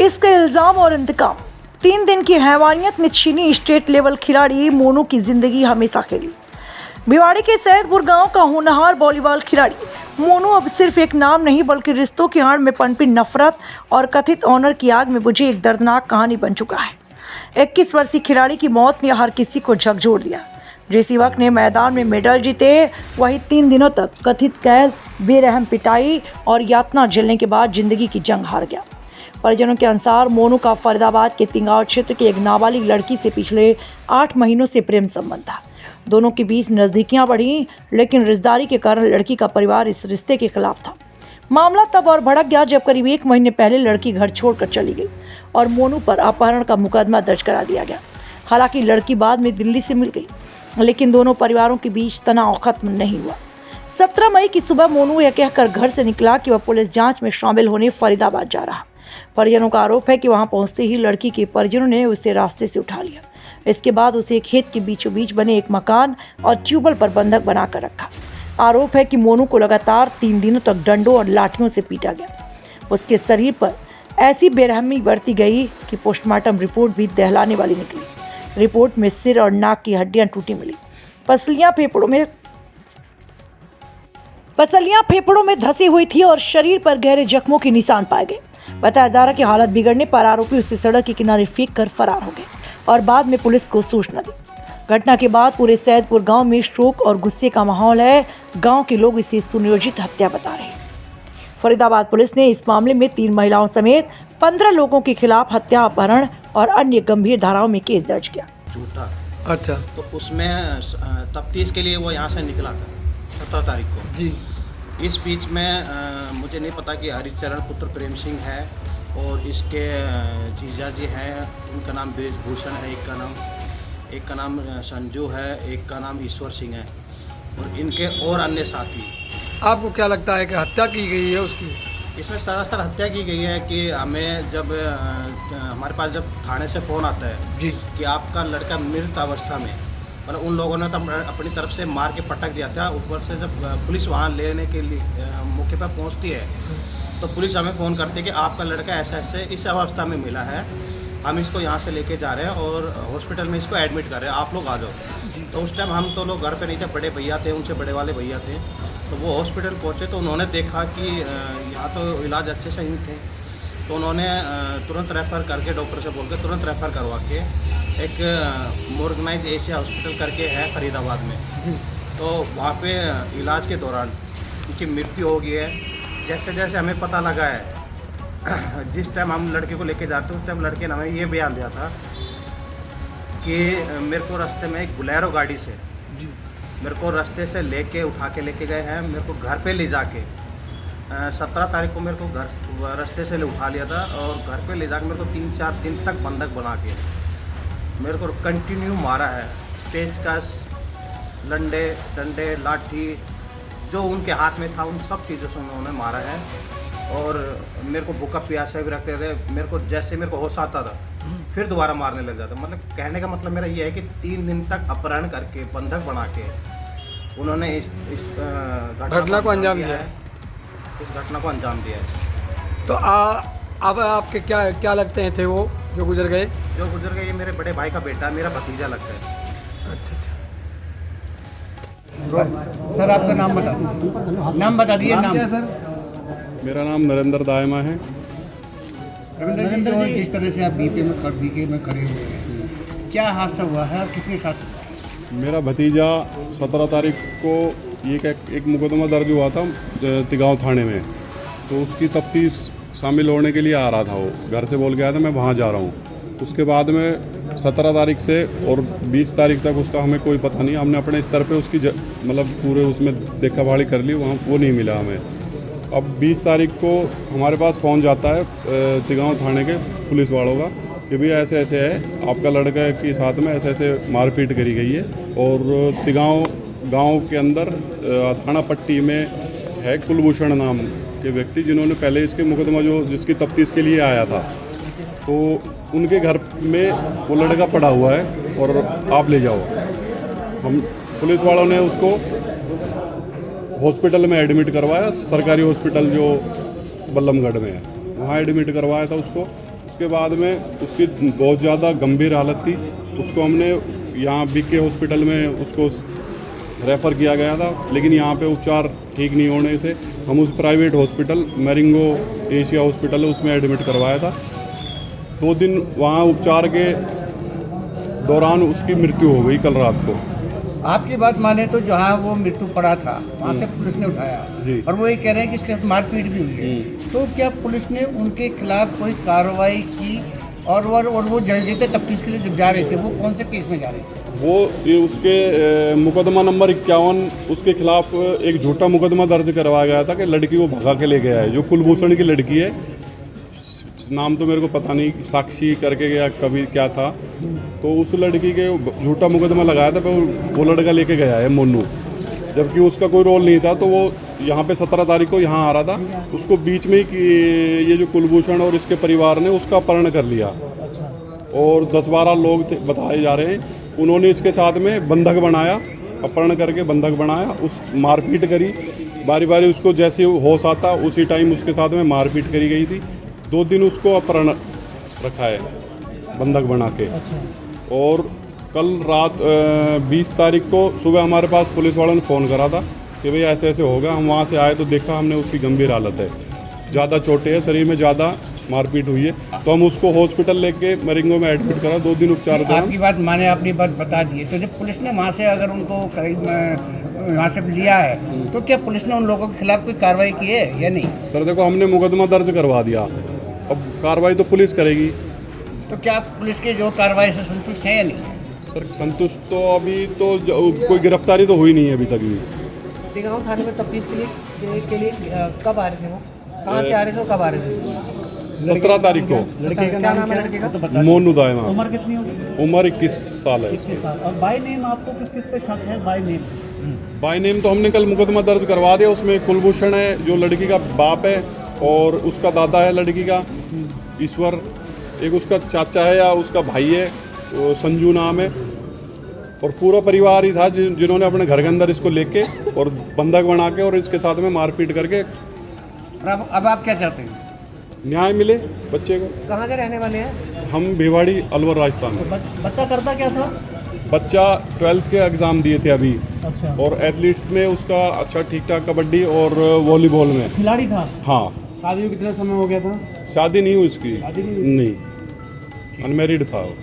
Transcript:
इसके इल्जाम और इंतकाम। 3 दिन की हैवानियत ने छीनी स्टेट लेवल खिलाड़ी मोनू की जिंदगी हमेशा के लिए। भिवाड़ी के सैदपुर गांव का होनहार वॉलीबॉल खिलाड़ी मोनू अब सिर्फ एक नाम नहीं बल्कि रिश्तों की आड़ में पनपी नफरत और कथित ऑनर की आग में बुझी एक दर्दनाक कहानी बन चुका है। 21 वर्षीय खिलाड़ी की मौत ने हर किसी को झकझोर दिया। जिस युवक ने मैदान में मेडल जीते वही 3 दिनों तक कथित कैद, बेरहम पिटाई और यातना झेलने के बाद जिंदगी की जंग हार गया। परिजनों के अनुसार मोनू का फरीदाबाद के तिंगाव क्षेत्र के एक नाबालिग लड़की से पिछले 8 महीनों से प्रेम संबंध था। दोनों के बीच नज़दीकियां बढ़ी, लेकिन रिश्तेदारी के कारण लड़की का परिवार इस रिश्ते के खिलाफ था। मामला तब और भड़क गया जब करीब 1 महीने पहले लड़की घर छोड़कर चली गई और मोनू पर अपहरण का मुकदमा दर्ज करा दिया गया। हालांकि लड़की बाद में दिल्ली से मिल गई, लेकिन दोनों परिवारों के बीच तनाव खत्म नहीं हुआ। 17 मई की सुबह मोनू यह कहकर घर से निकला कि वह पुलिस जांच में शामिल होने फरीदाबाद जा रहा। परिजनों का आरोप है कि वहां पहुंचते ही लड़की के परिजनों ने उसे रास्ते से उठा लिया। इसके बाद उसे खेत के बीचों बीच बने एक मकान और ट्यूबवेल पर बंधक बनाकर रखा। आरोप है कि मोनू को लगातार 3 दिनों तक डंडों और लाठियों से पीटा गया। उसके शरीर पर ऐसी बेरहमी बरती गई कि पोस्टमार्टम रिपोर्ट भी दहलाने वाली निकली। रिपोर्ट में सिर और नाक की हड्डियां टूटी मिली। पसलियां फेफड़ों में धसी हुई थी और शरीर पर गहरे जख्मों के निशान पाए गए। बताया जा रहा कि हालत बिगड़ने पर आरोपी उसे सड़क के किनारे फेंक कर फरार हो गए और बाद में पुलिस को सूचना दी। घटना के बाद पूरे सैदपुर गांव में शोक और गुस्से का माहौल है। गांव के लोग इसे सुनियोजित हत्या बता रहे हैं। फरीदाबाद पुलिस ने इस मामले में 3 महिलाओं समेत 15 लोगों के खिलाफ हत्या, अपहरण और अन्य गंभीर धाराओं में केस दर्ज किया। झूठा। अच्छा, तो उसमें तफ्तीश के लिए वो यहाँ से निकला था 17 तारीख को जी। इस बीच में मुझे नहीं पता कि हरिचरण पुत्र प्रेम सिंह है और इसके जीजा जी हैं। उनका नाम ब्रिजभूषण है, एक का नाम संजू है, एक का नाम ईश्वर सिंह है और इनके और अन्य साथी। आपको क्या लगता है कि हत्या की गई है उसकी? इसमें सरासर हत्या की गई है कि हमें जब हमारे पास जब थाने से फ़ोन आता है जी कि आपका लड़का मृत अवस्था में, मतलब उन लोगों ने तो अपनी तरफ से मार के पटक दिया था। ऊपर से जब पुलिस वहाँ लेने के लिए मौके पर पहुँचती है तो पुलिस हमें फ़ोन करती है कि आपका लड़का ऐसे ऐसे इस अवस्था में मिला है, हम इसको यहाँ से लेके जा रहे हैं और हॉस्पिटल में इसको एडमिट कर रहे हैं, आप लोग आ जाओ। तो उस टाइम हम तो लोग घर पे नहीं थे, बड़े भैया थे, उनसे बड़े वाले भैया थे। तो वो हॉस्पिटल पहुँचे तो उन्होंने देखा कि यहाँ तो इलाज अच्छे से ही थे, तो उन्होंने तुरंत रेफ़र करके डॉक्टर से बोल के तुरंत रेफ़र करवा के एक मोर्गनाइज एशिया हॉस्पिटल करके है फरीदाबाद में, तो वहाँ पे इलाज के दौरान उनकी मृत्यु हो गई है। जैसे जैसे हमें पता लगा है, जिस टाइम हम लड़के को लेके जाते उस टाइम लड़के ने हमें ये बयान दिया था कि मेरे को रास्ते में एक बुलेरो गाड़ी से मेरे को रास्ते से लेके उठा के लेके गए हैं, मेरे को घर पे ले जाके 17 तारीख को मेरे को घर रास्ते से उठा लिया था और घर पे ले जाकर मेरे को 3-4 दिन तक बंधक बना के मेरे को कंटिन्यू मारा है। पेचकस, डंडे, लाठी जो उनके हाथ में था उन सब चीज़ों से उन्होंने मारा है और मेरे को भूखा प्यासा भी रखते थे। मेरे को जैसे मेरे को होश आता था फिर दोबारा मारने लग जाता। मतलब कहने का मतलब मेरा ये है कि 3 दिन तक अपहरण करके बंधक बना के उन्होंने इस घटना को अंजाम दिया है। इस घटना को अंजाम दिया है। तो अब आपके क्या लगते हैं थे वो जो गुजर गए? जो गुजर गए ये मेरे बड़े भाई का बेटा, मेरा भतीजा लगता है। अच्छा। सर आपका नाम बता दिए। नाम क्या सर? मेरा नाम नरेंद्र दायमा है। रविंद्र जी, जो जिस तरह से आप बीके में खड़े हुए हैं, क्या हादसा हुआ है और कितने साथ हुआ है? मेरा भतीजा 17 तारीख को एक मुकदमा दर्ज हुआ था तिगांव थाने में, तो उसकी तफ्तीश शामिल होने के लिए आ रहा था। वो घर से बोल गया था मैं वहाँ जा रहा हूँ। उसके बाद में 17 तारीख से और 20 तारीख तक उसका हमें कोई पता नहीं। हमने अपने स्तर पे उसकी मतलब पूरे उसमें देखा भाड़ी कर ली, वहाँ वो नहीं मिला हमें। अब 20 तारीख को हमारे पास फ़ोन जाता है तिगांव थाने के पुलिस वालों का कि भैया ऐसे ऐसे है, आपका लड़का के साथ में ऐसे ऐसे मारपीट करी गई है। और तिगांव गांव के अंदर थाना पट्टी में है कुलभूषण नाम के व्यक्ति, जिन्होंने पहले इसके मुकदमा जिसकी तफ्तीश के लिए आया था, तो उनके घर में वो लड़का पड़ा हुआ है और आप ले जाओ। हम पुलिस वालों ने उसको हॉस्पिटल में एडमिट करवाया, सरकारी हॉस्पिटल जो बल्लमगढ़ में है, वहाँ एडमिट करवाया था उसको। उसके बाद में उसकी बहुत ज़्यादा गंभीर हालत थी, उसको हमने यहाँ बीके हॉस्पिटल में उसको रेफ़र किया गया था, लेकिन यहाँ पे उपचार ठीक नहीं होने से हम उस private hospital Marengo Asia hospital है उसमें एडमिट करवाया था। 2 दिन वहाँ उपचार के दौरान उसकी मृत्यु हो गई कल रात को। आपकी बात माने तो जहाँ वो मृत्यु पड़ा था वहाँ से पुलिस ने उठाया जी। और वो ये कह रहे हैं कि इसके साथ मारपीट भी हुई है, तो क्या पुलिस ने उनके खिलाफ कोई कार्रवाई की? और वो जल्दी तफ्तीश के लिए जब जा रहे थे वो कौन से केस में जा रहे थे? वो ये उसके मुकदमा नंबर 51 उसके खिलाफ एक झूठा मुकदमा दर्ज करवाया गया था कि लड़की को भगा के ले गया है, जो कुलभूषण की लड़की है, नाम तो मेरे को पता नहीं, साक्षी करके गया कभी क्या था, तो उस लड़की के झूठा मुकदमा लगाया था, पर वो लड़का लेके गया है मोनू, जबकि उसका कोई रोल नहीं था। तो वो यहाँ पे 17 तारीख को यहाँ आ रहा था, उसको बीच में ही ये जो कुलभूषण और इसके परिवार ने उसका अपहरण कर लिया और 10-12 लोग थे बताए जा रहे हैं, उन्होंने इसके साथ में बंधक बनाया, अपहरण करके बंधक बनाया, उस मारपीट करी, बारी बारी उसको जैसे होश आता उसी टाइम उसके साथ में मारपीट करी गई थी। 2 दिन उसको अपहरण रखा है बंधक बना के। और कल रात 20 तारीख को सुबह हमारे पास पुलिस वालों ने फ़ोन करा था कि भाई ऐसे ऐसे होगा। हम वहाँ से आए तो देखा हमने उसकी गंभीर हालत है, ज़्यादा चोटें हैं, शरीर में ज़्यादा मारपीट हुई है, तो हम उसको हॉस्पिटल लेके मैरिंगो में एडमिट करा। 2 दिन उपचार दौरान आपकी बात माने, आपने बात बता दी है, तो जब पुलिस ने वहाँ से अगर उनको करीब वहाँ से लिया है तो क्या पुलिस ने उन लोगों के खिलाफ कोई कार्रवाई की है या नहीं? सर देखो, हमने मुकदमा दर्ज करवा दिया, अब कार्रवाई तो पुलिस करेगी। तो क्या आप पुलिस की जो कार्रवाई से संतुष्ट है या नहीं? सर संतुष्ट तो अभी तो कोई गिरफ्तारी तो हुई नहीं है अभी तक भी। टिगांव थाने में तफ्तीश के लिए कब आ रहे थे वो? कहाँ से आ रहे थे और कब आ रहे थे? 17 तारीख को। लड़के का नाम है लड़के का? मोनू दायमा। उम्र कितनी होगी? उम्र 21 साल है। 21 साल। और बाय नेम आपको किस किस पे शक है? बाय नेम बाय नेम तो हमने कल मुकदमा दर्ज करवा दिया, उसमें कुलभूषण है जो लड़की का बाप है, और उसका दादा है लड़की का ईश्वर, एक उसका चाचा है या उसका भाई है, वो संजू नाम है, और पूरा परिवार ही था जिन्होंने अपने घर के अंदर इसको लेके और बंधक बना के और इसके साथ में मारपीट करके। अब आप क्या चाहते हैं? न्याय मिले बच्चे को। कहाँ के रहने वाले हैं? हम भिवाड़ी अलवर राजस्थान में। बच्चा करता क्या था? बच्चा 12th के एग्ज़ाम दिए थे अभी, अच्छा। और एथलीट्स में उसका अच्छा ठीक ठाक कबड्डी और वॉलीबॉल में खिलाड़ी था? हाँ। शादी को कितना समय हो गया था? शादी नहीं हुई उसकी। शादी नहीं? नहीं, अनमैरिड था वो।